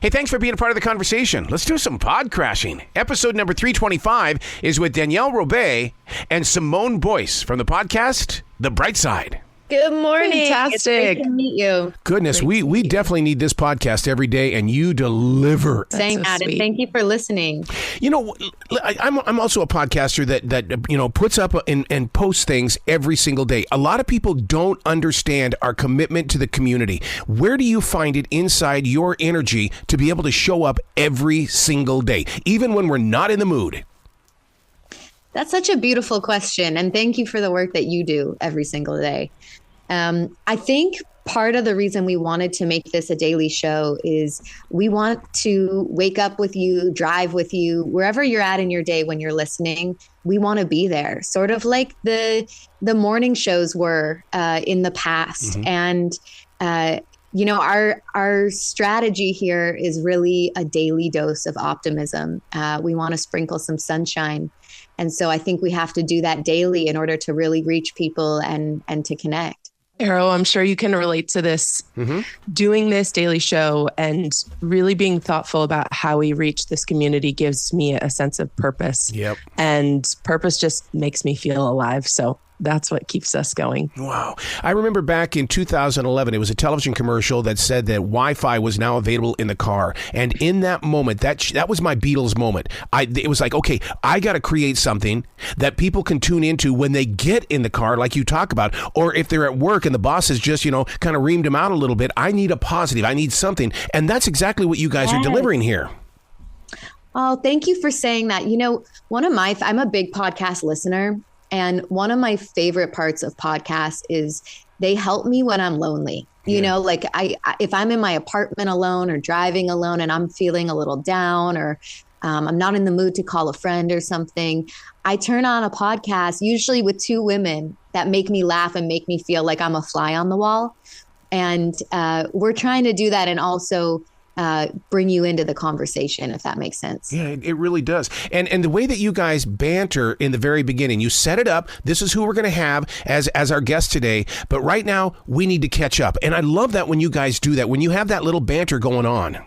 Hey, thanks for being a part of the conversation. Let's do some pod crashing. Episode number 325 is with Danielle Robay and Simone Boyce from the podcast The Bright Side. Good morning. Fantastic. It's great to meet you. Goodness, we definitely need this podcast every day, and you deliver. Saying that, and thank you for listening. You know, I'm also a podcaster that puts up and posts things every single day. A lot of people don't understand our commitment to the community. Where do you find it inside your energy to be able to show up every single day, even when we're not in the mood? That's such a beautiful question, and thank you for the work that you do every single day. I think part of the reason we wanted to make this a daily show is we want to wake up with you, drive with you, wherever you're at in your day when you're listening. We want to be there, sort of like the morning shows were in the past. Mm-hmm. And our strategy here is really a daily dose of optimism. We want to sprinkle some sunshine. And so I think we have to do that daily in order to really reach people and to connect. Arrow, I'm sure you can relate to this. Mm-hmm. Doing this daily show and really being thoughtful about how we reach this community gives me a sense of purpose. Yep. And purpose just makes me feel alive. So that's what keeps us going. Wow. I remember back in 2011, it was a television commercial that said that Wi-Fi was now available in the car. And in that moment, that was my Beatles moment. It was like, okay, I got to create something that people can tune into when they get in the car, like you talk about, or if they're at work and the boss has just, kind of reamed them out a little bit. I need a positive. I need something. And that's exactly what you guys are delivering here. Oh, thank you for saying that. I'm a big podcast listener. And one of my favorite parts of podcasts is they help me when I'm lonely. If I'm in my apartment alone or driving alone and I'm feeling a little down or I'm not in the mood to call a friend or something, I turn on a podcast, usually with two women that make me laugh and make me feel like I'm a fly on the wall. And we're trying to do that and also bring you into the conversation, if that makes sense. Yeah, it really does. And the way that you guys banter in the very beginning, you set it up. This is who we're going to have as our guest today. But right now, we need to catch up. And I love that when you guys do that, when you have that little banter going on.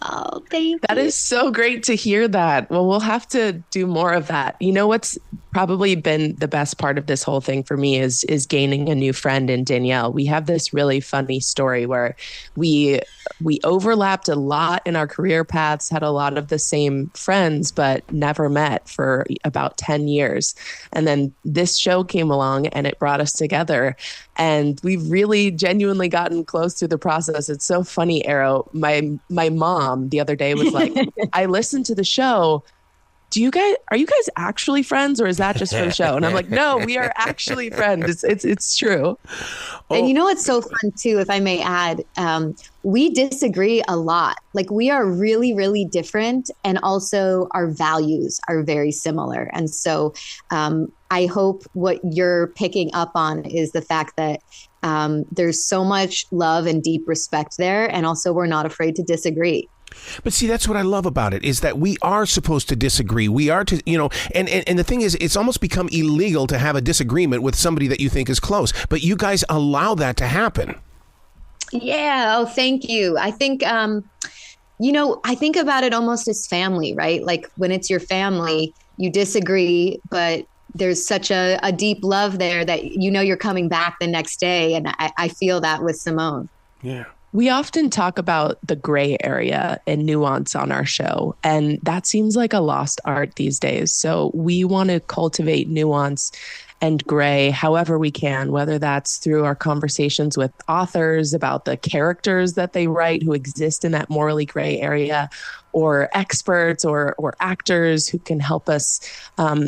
Oh, thank you. That is so great to hear that. Well, we'll have to do more of that. You know what's probably been the best part of this whole thing for me is gaining a new friend in Danielle. We have this really funny story where we overlapped a lot in our career paths, had a lot of the same friends, but never met for about 10 years. And then this show came along and it brought us together. And we've really genuinely gotten close through the process. It's so funny, Arrow. My mom the other day was like, I listened to the show. Are you guys actually friends, or is that just for the show? And I'm like, no, we are actually friends. It's true. And you know what's so fun too, if I may add, we disagree a lot. Like we are really, really different, and also our values are very similar. And so I hope what you're picking up on is the fact that there's so much love and deep respect there, and also we're not afraid to disagree. But see, that's what I love about it, is that we are supposed to disagree. We are to, and the thing is, it's almost become illegal to have a disagreement with somebody that you think is close. But you guys allow that to happen. Yeah. Oh, thank you. I think, I think about it almost as family, right? Like when it's your family, you disagree, but there's such a deep love there that you're coming back the next day. And I feel that with Simone. Yeah. We often talk about the gray area and nuance on our show, and that seems like a lost art these days. So we want to cultivate nuance and gray however we can, whether that's through our conversations with authors about the characters that they write who exist in that morally gray area, or experts or actors who can help us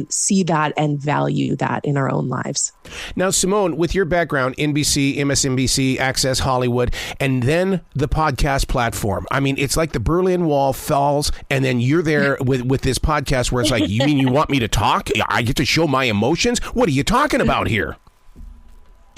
see that and value that in our own lives. Now, Simone, with your background, NBC, MSNBC, Access Hollywood, and then the podcast platform. I mean, it's like the Berlin Wall falls, and then you're there with this podcast where it's like, you mean you want me to talk? I get to show my emotions? What are you talking about here?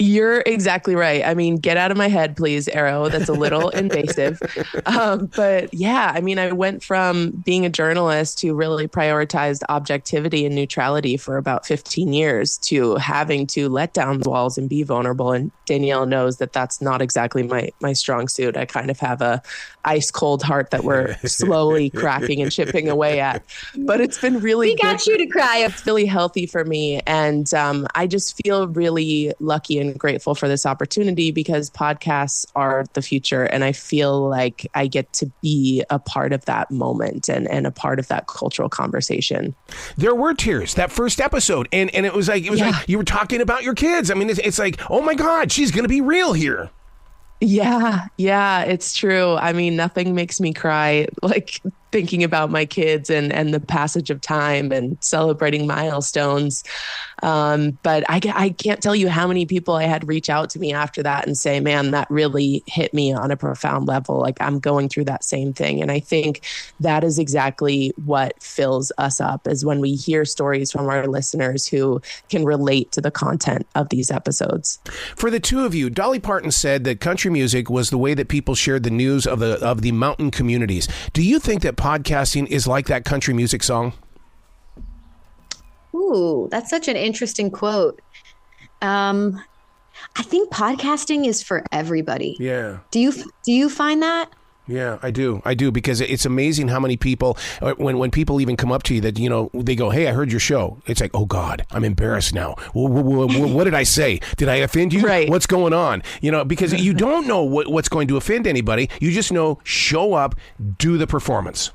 You're exactly right. I mean, get out of my head, please, Arrow. That's a little invasive. But yeah, I mean, I went from being a journalist who really prioritized objectivity and neutrality for about 15 years to having to let down walls and be vulnerable. And Danielle knows that that's not exactly my strong suit. I kind of have a ice cold heart that we're slowly cracking and chipping away at. But it's been really We got you to cry. It's really healthy for me. And I just feel really lucky and grateful for this opportunity because podcasts are the future. And I feel like I get to be a part of that moment and a part of that cultural conversation. There were tears that first episode. And it was like you were talking about your kids. I mean, it's like, oh my God, she's going to be real here. Yeah, it's true. I mean, nothing makes me cry like thinking about my kids and the passage of time and celebrating milestones. But I can't tell you how many people I had reach out to me after that and say, man, that really hit me on a profound level. Like I'm going through that same thing. And I think that is exactly what fills us up is when we hear stories from our listeners who can relate to the content of these episodes. For the two of you, Dolly Parton said that country music was the way that people shared the news of the mountain communities. Do you think that podcasting is like that country music song? Ooh, that's such an interesting quote. I think podcasting is for everybody. Yeah. Do you find that? Yeah, I do, because it's amazing how many people, when people even come up to you that, you know, they go, hey, I heard your show. It's like, oh God, I'm embarrassed now. What did I say? Did I offend you? Right. What's going on? You know, because you don't know what's going to offend anybody. You just know, show up, do the performance.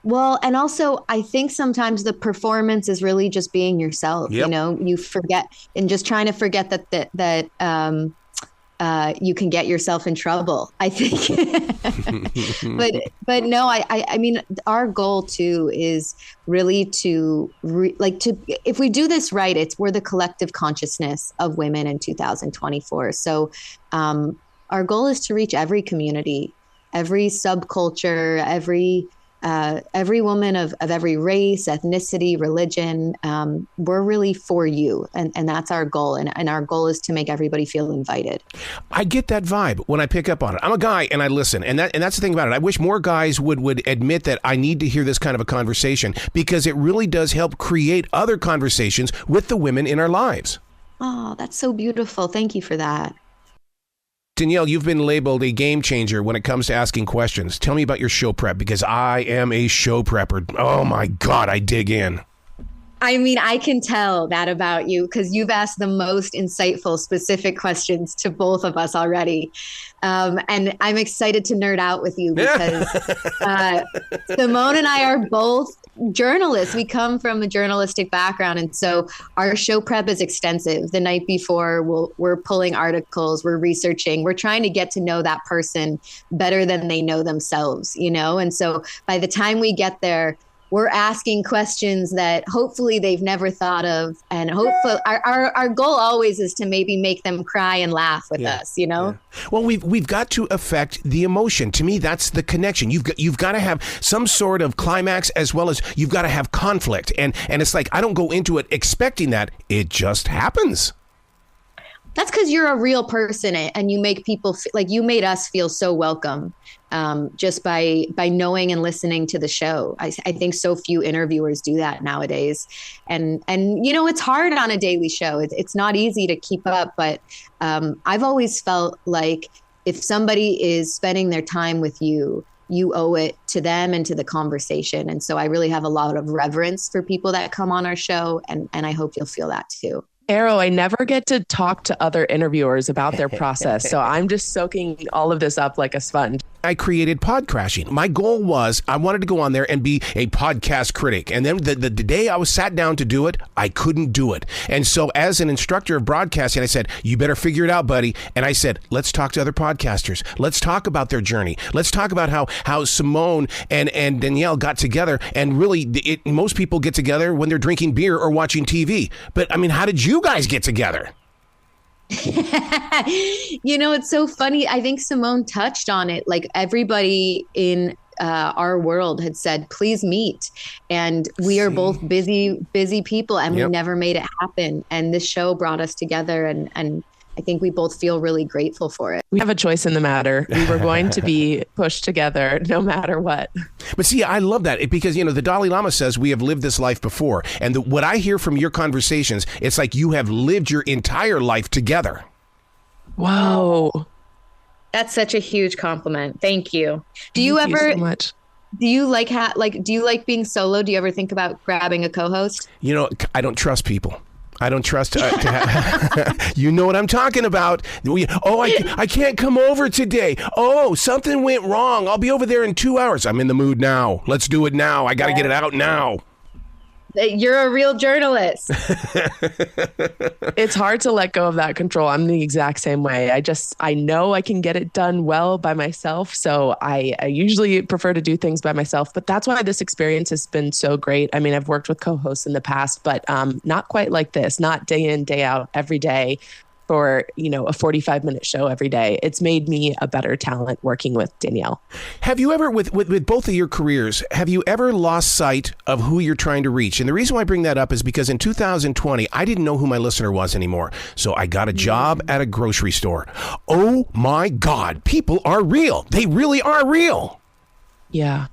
Well, and also I think sometimes the performance is really just being yourself. Yep. You know, you forget and just trying to forget that you can get yourself in trouble, I think. but no, I mean, our goal too is really to if we do this right, we're the collective consciousness of women in 2024. So our goal is to reach every community, every subculture, every woman of every race, ethnicity, religion. We're really for you. And that's our goal. And our goal is to make everybody feel invited. I get that vibe when I pick up on it. I'm a guy and I listen. And that's the thing about it. I wish more guys would admit that I need to hear this kind of a conversation because it really does help create other conversations with the women in our lives. Oh, that's so beautiful. Thank you for that. Danielle, you've been labeled a game changer when it comes to asking questions. Tell me about your show prep because I am a show prepper. Oh my God, I dig in. I mean, I can tell that about you because you've asked the most insightful, specific questions to both of us already. And I'm excited to nerd out with you because Simone and I are both journalists. We come from a journalistic background. And so our show prep is extensive. The night before, we're pulling articles, we're researching, we're trying to get to know that person better than they know themselves, you know? And so by the time we get there, we're asking questions that hopefully they've never thought of. And hopefully our goal always is to maybe make them cry and laugh with us, you know? Yeah. Well, we've got to affect the emotion. To me, that's the connection. You've got to have some sort of climax as well as you've got to have conflict. And it's like, I don't go into it expecting that. It just happens. That's because you're a real person and you make people like you made us feel so welcome just by knowing and listening to the show. I think so few interviewers do that nowadays. And you know, it's hard on a daily show. It's not easy to keep up. But I've always felt like if somebody is spending their time with you, you owe it to them and to the conversation. And so I really have a lot of reverence for people that come on our show. And I hope you'll feel that too. Arrow, I never get to talk to other interviewers about their process. So I'm just soaking all of this up like a sponge. I created Pod Crashing. My goal was I wanted to go on there and be a podcast critic. And then the day I was sat down to do it, I couldn't do it. And so as an instructor of broadcasting, I said, you better figure it out, buddy. And I said, let's talk to other podcasters. Let's talk about their journey. Let's talk about how Simone and Danielle got together. And really, most people get together when they're drinking beer or watching TV. But I mean, how did you guys get together? You know, it's so funny. I think Simone touched on it. Like everybody in our world had said, please meet. And we are both busy people, and we never made it happen. And this show brought us together, and I think we both feel really grateful for it. We have a choice in the matter. We were going to be pushed together no matter what. But see, I love that because, the Dalai Lama says we have lived this life before. And what I hear from your conversations, it's like you have lived your entire life together. Whoa. That's such a huge compliment. Thank you. Thank you so much. Do you do you like being solo? Do you ever think about grabbing a co-host? I don't trust people. I don't trust to have, you know what I'm talking about. I can't come over today. Oh, something went wrong. I'll be over there in 2 hours. I'm in the mood now. Let's do it now. I got to get it out now. You're a real journalist. It's hard to let go of that control. I'm the exact same way. I know I can get it done well by myself. So I usually prefer to do things by myself, but that's why this experience has been so great. I mean, I've worked with co-hosts in the past, but not quite like this, not day in, day out, every day for, a 45-minute show every day. It's made me a better talent working with Danielle. Have you ever, with both of your careers, have you ever lost sight of who you're trying to reach? And the reason why I bring that up is because in 2020, I didn't know who my listener was anymore. So I got a job at a grocery store. Oh my God, people are real. They really are real. Yeah.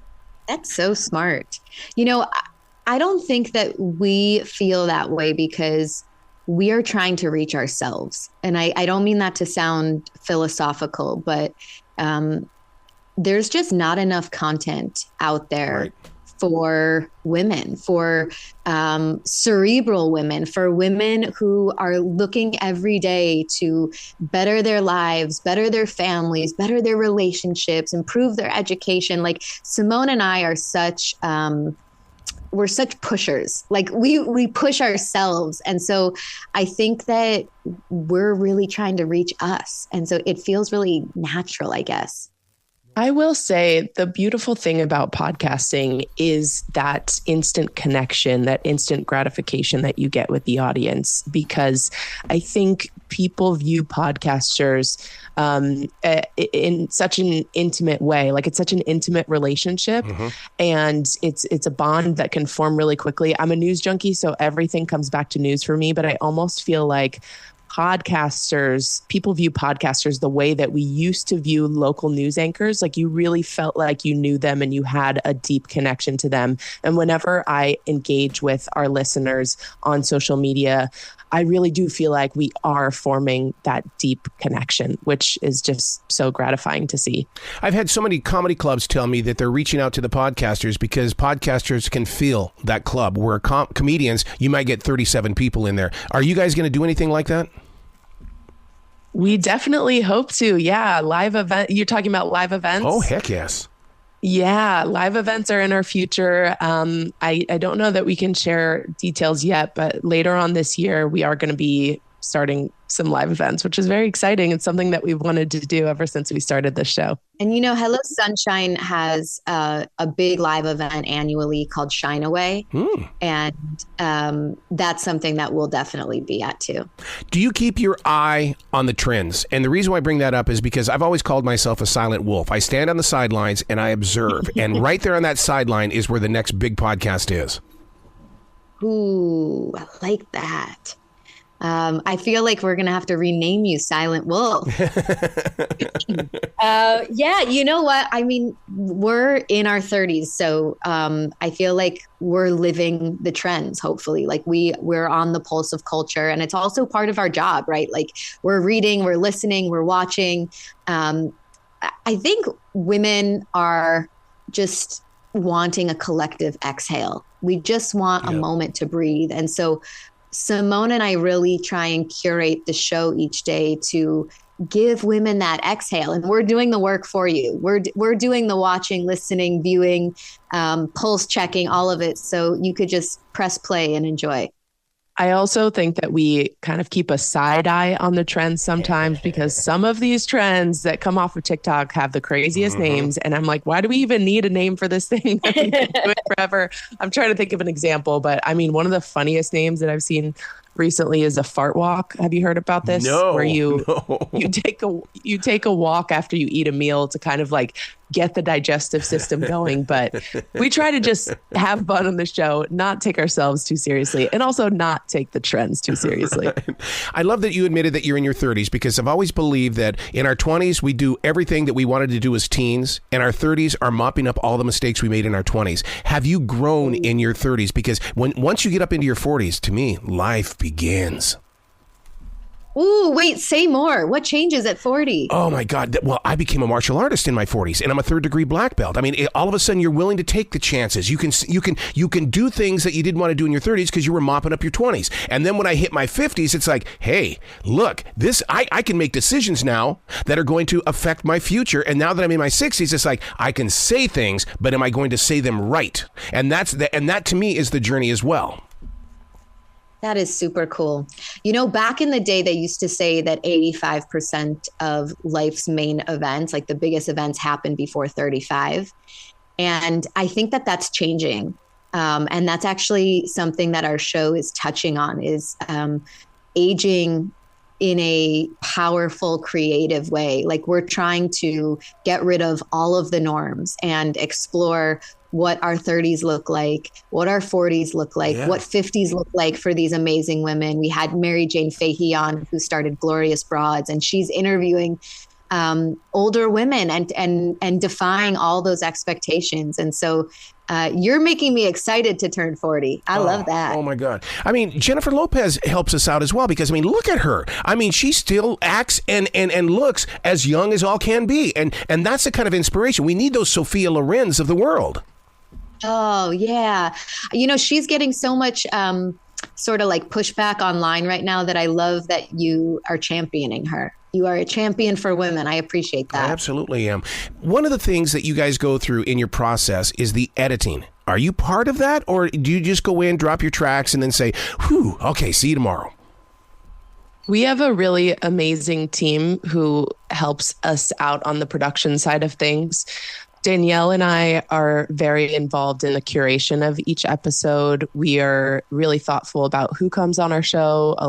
That's so smart. I don't think that we feel that way because we are trying to reach ourselves. And I don't mean that to sound philosophical, but there's just not enough content out there for women, for cerebral women, for women who are looking every day to better their lives, better their families, better their relationships, improve their education. Like Simone and I are we're such pushers. Like we push ourselves. And so I think that we're really trying to reach us. And so it feels really natural, I guess. I will say the beautiful thing about podcasting is that instant connection, that instant gratification that you get with the audience, because I think people view podcasters in such an intimate way. Like it's such an intimate relationship, and it's a bond that can form really quickly. I'm a news junkie, so everything comes back to news for me, but I almost feel like people view podcasters the way that we used to view local news anchors. Like you really felt like you knew them and you had a deep connection to them. And whenever I engage with our listeners on social media, I really do feel like we are forming that deep connection, which is just so gratifying to see. I've had so many comedy clubs tell me that they're reaching out to the podcasters because podcasters can feel that club where comedians, you might get 37 people in there. Are you guys going to do anything like that? We definitely hope to. Yeah. Live event. You're talking about live events? Oh, heck yes. Yeah. Live events are in our future. I don't know that we can share details yet, but later on this year, we are going to be starting some live events, which is very exciting. It's something that we've wanted to do ever since we started this show. And Hello Sunshine has a big live event annually called Shine Away. And that's something that we'll definitely be at too. Do you keep your eye on the trends? And the reason why I bring that up is because I've always called myself a silent wolf. I stand on the sidelines and I observe. And right there on that sideline is where the next big podcast is. Ooh, I like that. I feel like we're going to have to rename you Silent Wolf. Yeah, you know what? I mean, we're in our 30s, so I feel like we're living the trends, hopefully. Like we're on the pulse of culture, and it's also part of our job, right? Like we're reading, we're listening, we're watching. I think women are just wanting a collective exhale. We just want a moment to breathe. And so Simone and I really try and curate the show each day to give women that exhale. And we're doing the work for you. We're doing the watching, listening, viewing, pulse checking, all of it. So you could just press play and enjoy. I also think that we kind of keep a side eye on the trends sometimes, because some of these trends that come off of TikTok have the craziest names. And I'm like, why do we even need a name for this thing? We've been doing it forever. I'm trying to think of an example, but I mean, one of the funniest names that I've seen recently is a fart walk. Have you heard about this? No, where no. you take a walk after you eat a meal to kind of like get the digestive system going. But we try to just have fun on the show, not take ourselves too seriously, and also not take the trends too seriously. Right. I love that you admitted that you're in your 30s, because I've always believed that in our 20s, we do everything that we wanted to do as teens, and our 30s are mopping up all the mistakes we made in our 20s. Have you grown in your 30s? Because once you get up into your 40s, to me, life begins. Ooh, wait, say more. What changes at 40? Oh my God. Well, I became a martial artist in my 40s, and I'm a 3rd-degree black belt. I mean, all of a sudden you're willing to take the chances. You can do things that you didn't want to do in your 30s because you were mopping up your 20s. And then when I hit my 50s, it's like, hey, look, I can make decisions now that are going to affect my future. And now that I'm in my 60s, it's like I can say things, but am I going to say them right? And that to me is the journey as well. That is super cool. You know, back in the day, they used to say that 85% of life's main events, like the biggest events, happen before 35. And I think that that's changing. And that's actually something that our show is touching on, is aging in a powerful, creative way. Like, we're trying to get rid of all of the norms and explore what our 30s look like, what our 40s look like, what 50s look like for these amazing women. We had Mary Jane Fahey on, who started Glorious Broads, and she's interviewing older women and defying all those expectations. And so you're making me excited to turn 40. I love that. Oh my God. I mean, Jennifer Lopez helps us out as well, because I mean, look at her. I mean, she still acts and looks as young as all can be. And that's the kind of inspiration. We need those Sophia Lorens of the world. Oh, yeah. You know, she's getting so much sort of like pushback online right now that I love that you are championing her. You are a champion for women. I appreciate that. I absolutely am. One of the things that you guys go through in your process is the editing. Are you part of that? Or do you just go in, drop your tracks, and then say, whew, okay, see you tomorrow? We have a really amazing team who helps us out on the production side of things. Danielle and I are very involved in the curation of each episode. We are really thoughtful about who comes on our show. A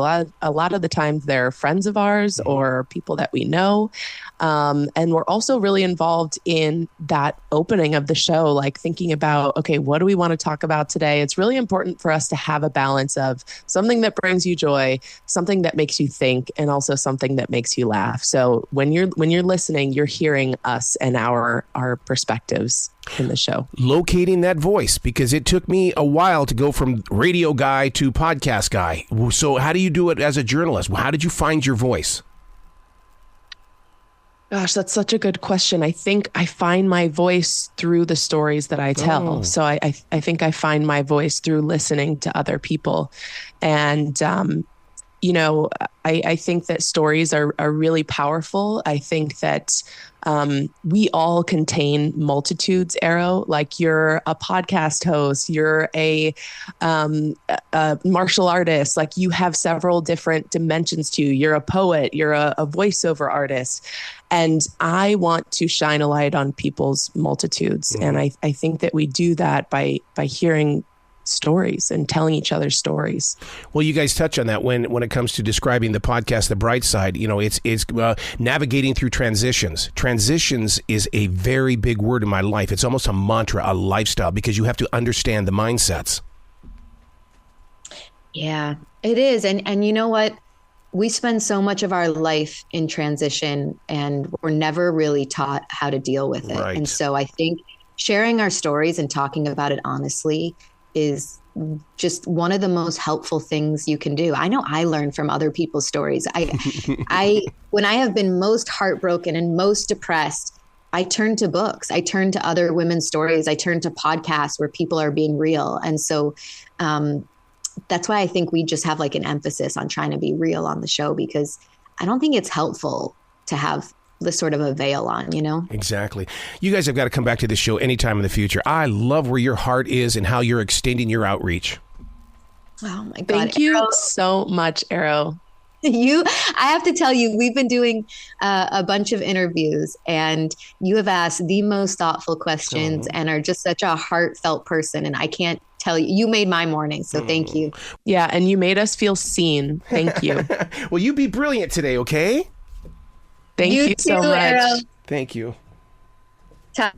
lot of the times they're friends of ours or people that we know. And we're also really involved in that opening of the show, like thinking about, okay, what do we want to talk about today? It's really important for us to have a balance of something that brings you joy, something that makes you think, and also something that makes you laugh. So when you're listening, you're hearing us and our perspectives in the show. Locating that voice, because it took me a while to go from radio guy to podcast guy. So how do you do it as a journalist? How did you find your voice? Gosh, that's such a good question. I think I find my voice through the stories that I tell. Oh. So I think I find my voice through listening to other people. And, you know, I think that stories are really powerful. I think that we all contain multitudes, Arrow. Like, you're a podcast host, you're a martial artist, like you have several different dimensions to you. You're a poet, you're a voiceover artist. And I want to shine a light on people's multitudes. Mm-hmm. And I think that we do that by hearing stories and telling each other stories. Well, you guys touch on that when it comes to describing the podcast, The Bright Side. You know, it's navigating through transitions. Transitions is a very big word in my life. It's almost a mantra, a lifestyle, because you have to understand the mindsets. Yeah, it is. And you know what? We spend so much of our life in transition, and we're never really taught how to deal with it. Right. And so I think sharing our stories and talking about it honestly is just one of the most helpful things you can do. I know I learn from other people's stories. When I have been most heartbroken and most depressed, I turn to books. I turn to other women's stories. I turn to podcasts where people are being real. And so that's why I think we just have like an emphasis on trying to be real on the show, because I don't think it's helpful to have the sort of a veil on, you know? Exactly. You guys have got to come back to this show anytime in the future. I love where your heart is and how you're extending your outreach. Oh my God. Thank you so much, Arrow. I have to tell you, we've been doing a bunch of interviews, and you have asked the most thoughtful questions and are just such a heartfelt person. And I can't tell you. You made my morning, so thank you. Yeah, and you made us feel seen. Thank you. Well, you be brilliant today, okay? Thank you so much. Arrow. Thank you. Ta-